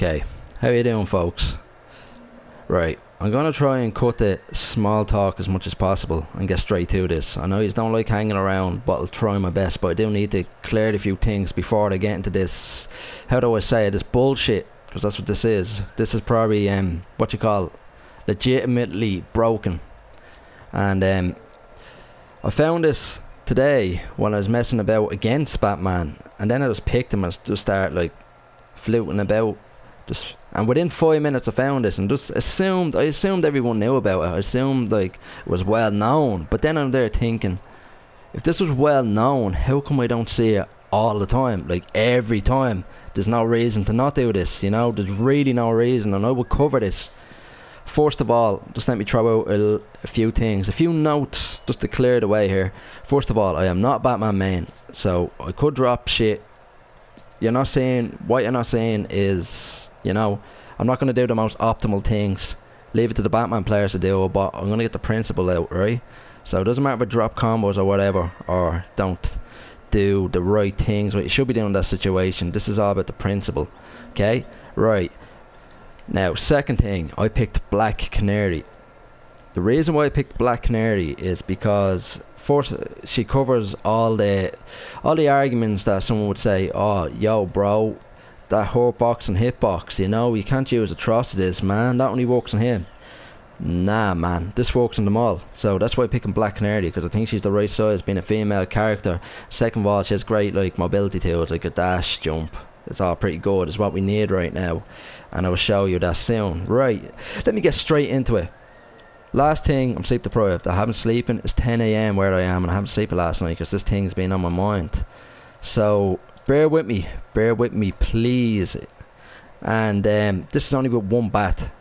Okay, how you doing, folks? Right, I'm gonna try and cut the small talk as much as possible and get straight to this. I know you don't like hanging around, but I'll try my best. But I do need to clear a few things before I get into this, how do I say it, this bullshit, because that's what this is. This is probably what you call legitimately broken. And I found this today when I was messing about against Batman, and then I just picked him and just started like fluting about. And within 5 minutes I found this and just assumed everyone knew about it. I assumed like it was well known. But then I'm there thinking, if this was well known, how come I don't see it all the time? Like every time. There's no reason to not do this, you know. There's really no reason, and I will cover this. First of all, just let me throw out a few things, a few notes just to clear the way here. First of all, I am not Batman main, so I could drop shit. What you're not saying is, you know, I'm not going to do the most optimal things. Leave it to the Batman players to do it, but I'm going to get the principle out, right? So it doesn't matter if I drop combos or whatever, or don't do the right things, what you should be doing in that situation. This is all about the principle, okay? Right. Now, second thing, I picked Black Canary. The reason why I picked Black Canary is because first, she covers all the arguments that someone would say, oh, yo, bro, that hurt box and hitbox, you know, you can't use atrocities, man, that only works on him. Nah, man, this works on them all. So that's why I'm picking Black Canary, because I think she's the right size, being a female character. Second of all, she has great like mobility tools, like a dash, jump. It's all pretty good, it's what we need right now, and I will show you that soon. Right, let me get straight into it. Last thing, I'm sleep deprived. I haven't sleeping. It's 10 AM where I am, and I haven't slept last night because this thing's been on my mind. So bear with me please. And this is only with one bat.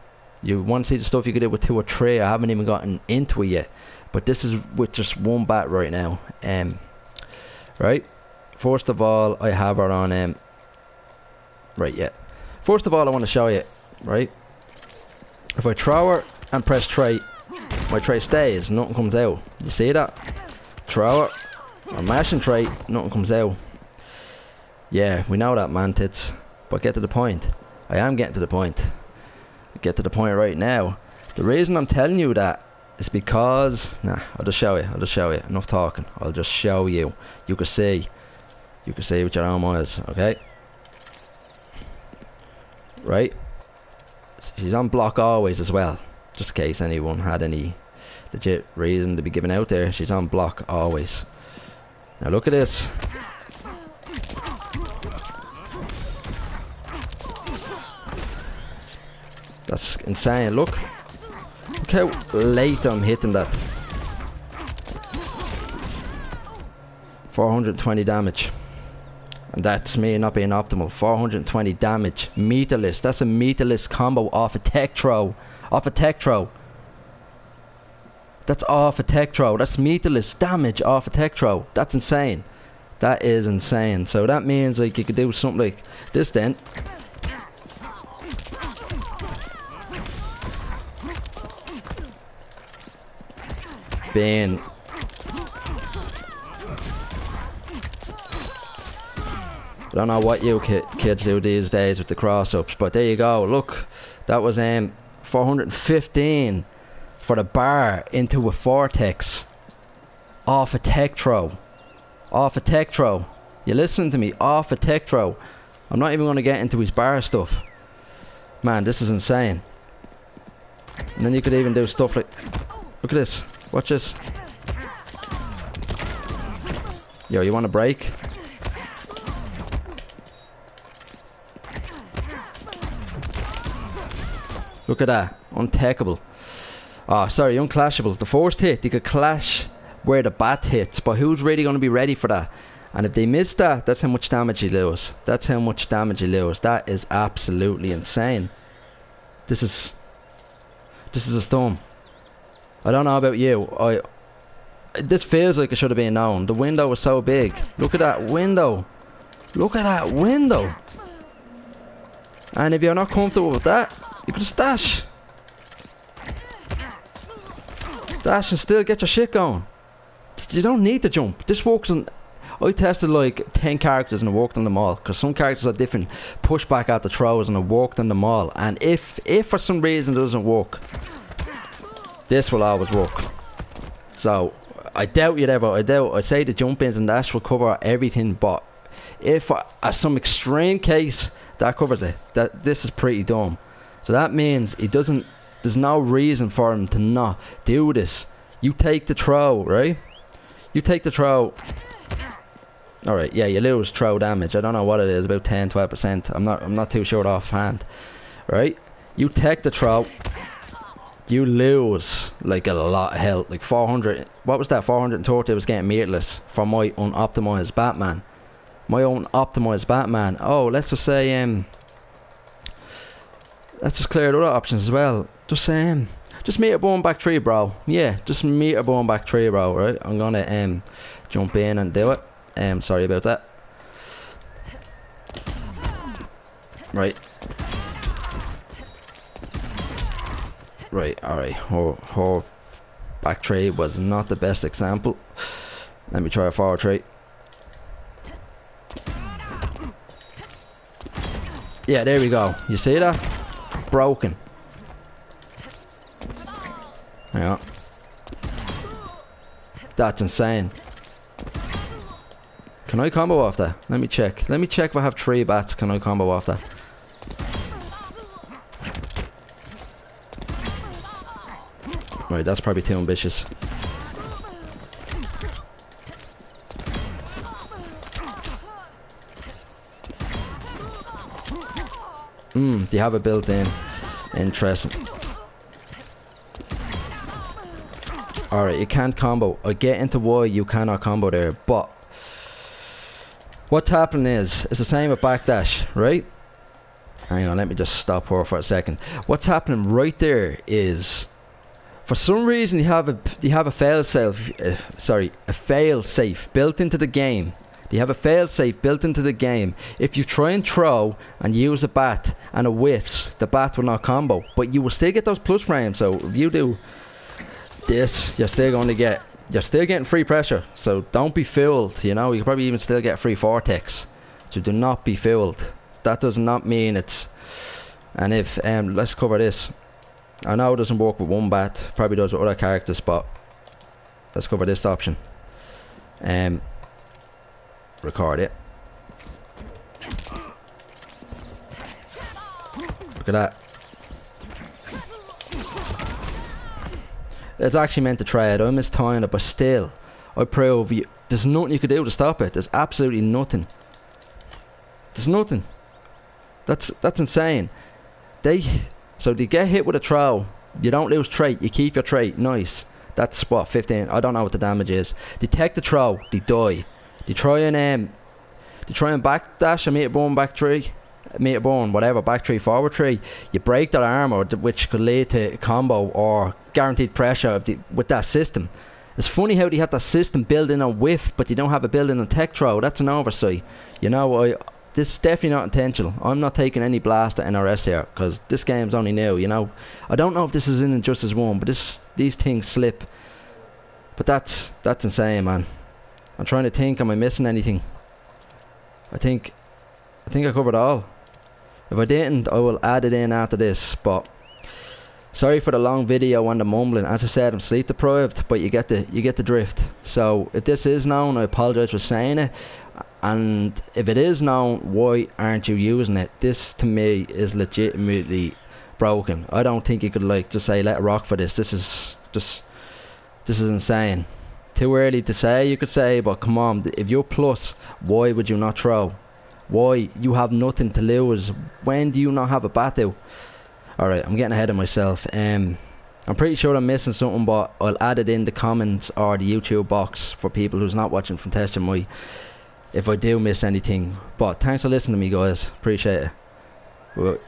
You want to see the stuff you could do with 2 or 3. I haven't even gotten into it yet, but this is with just one bat right now. Right, first of all, I have her on first of all, I want to show you, right, if I throw her and press tray, my tray stays, nothing comes out. You see that? Throw it, I'm mashing tray, nothing comes out. Yeah, we know that, man, tits. But get to the point. I am getting to the point. Get to the point right now. The reason I'm telling you that is because... Nah, I'll just show you. Enough talking. I'll just show you. You can see. You can see with your own eyes, okay? Right? She's on block always as well. Just in case anyone had any legit reason to be given out there. She's on block always. Now look at this. That's insane. Look how late I'm hitting that. 420 damage. And that's me not being optimal. 420 damage. Meterless. That's a meterless combo off a tech throw. Off a tech throw. That's off a tech throw. That's meterless damage off a tech throw. That's insane. That is insane. So that means like you could do something like this then. Being I don't know what you kids do these days with the cross-ups, but there you go. Look, that was 415 for the bar into a vortex off a tech throw. Off a tech throw. You listening to me? Off a tech throw. I'm not even going to get into his bar stuff. Man, this is insane. And then you could even do stuff like, look at this. Watch this. Yo, you want a break? Look at that. Untechable. Oh, sorry, unclashable. The first hit, you could clash where the bat hits, but who's really going to be ready for that? And if they miss that, that's how much damage you lose. That's how much damage you lose. That is absolutely insane. This is a storm. I don't know about you. This feels like it should have been known. The window was so big. Look at that window. Look at that window. And if you're not comfortable with that, you could just dash. Dash and still get your shit going. You don't need to jump. This works on... I tested like 10 characters and it worked on them all, because some characters are different pushback at the throws and it worked on them all. And if for some reason it doesn't work, this will always work. So I doubt you'd ever, I'd say the jump ins and dash will cover everything, but if at some extreme case that covers it, this is pretty dumb. So that means it doesn't, there's no reason for him to not do this. You take the throw, right? You take the throw. Alright, yeah, you lose throw damage. I don't know what it is, about 10-12%. I'm not too sure offhand. Right? You take the throw. You lose like a lot of health. Like 400. What was that? 430 was getting meatless for my unoptimized Batman. My own optimized Batman. Oh, let's just say let's just clear the other options as well. Just meter burn back 3, bro. Yeah, just meter burn back 3, bro. Right? I'm gonna jump in and do it. Sorry about that. Right. Right, alright. Her back 3 was not the best example. Let me try a forward 3. Yeah, there we go. You see that? Broken. Yeah. That's insane. Can I combo off that? Let me check. Let me check if I have 3 bats. Can I combo off that? Right, that's probably too ambitious. Do you have it built in? Interesting. Alright, you can't combo. I get into why you cannot combo there, but what's happening is, it's the same with backdash, right? Hang on, let me just stop her for a second. What's happening right there is, for some reason you have a fail safe, a fail safe built into the game. You have a fail safe built into the game. If you try and throw and use a bat and it whiffs, the bat will not combo, but you will still get those plus frames. So if you do this, you're still getting free pressure. So don't be fooled. You know, you can probably even still get free vortex. So do not be fooled. That does not mean it's. And if let's cover this. I know it doesn't work with one bat, probably does with other characters, but let's cover this option. Record it. Look at that. It's actually meant to try it. I mistimed it, but still, I prove you. There's nothing you can do to stop it. There's absolutely nothing. There's nothing. That's insane. So they get hit with a throw. You don't lose trait. You keep your trait. Nice. That's what, 15. I don't know what the damage is. They take the throw. They die. They try and backdash a meter burn back 3. Meter burn, whatever, back 3, forward 3. You break their armor, which could lead to combo or guaranteed pressure with that system. It's funny how they have that system built in on whiff, but you don't have it built in on tech throw. That's an oversight. You know, this is definitely not intentional. I'm not taking any blast at NRS here, because this game's only new, you know. I don't know if this is in Injustice 1, but these things slip. But that's insane, man. I'm trying to think, am I missing anything? I think I covered all. If I didn't, I will add it in after this, but sorry for the long video and the mumbling. As I said, I'm sleep deprived, but you get the drift. So if this is known, I apologize for saying it. And if it is known, why aren't you using it? This to me is legitimately broken. I don't think you could like just say let it rock for this. This is insane. Too early to say, you could say, but come on, if you're plus, why would you not throw? Why? You have nothing to lose. When do you not have a battle? Alright, I'm getting ahead of myself. I'm pretty sure I'm missing something, but I'll add it in the comments or the YouTube box for people who's not watching from Testing My if I do miss anything. But thanks for listening to me, guys. Appreciate it.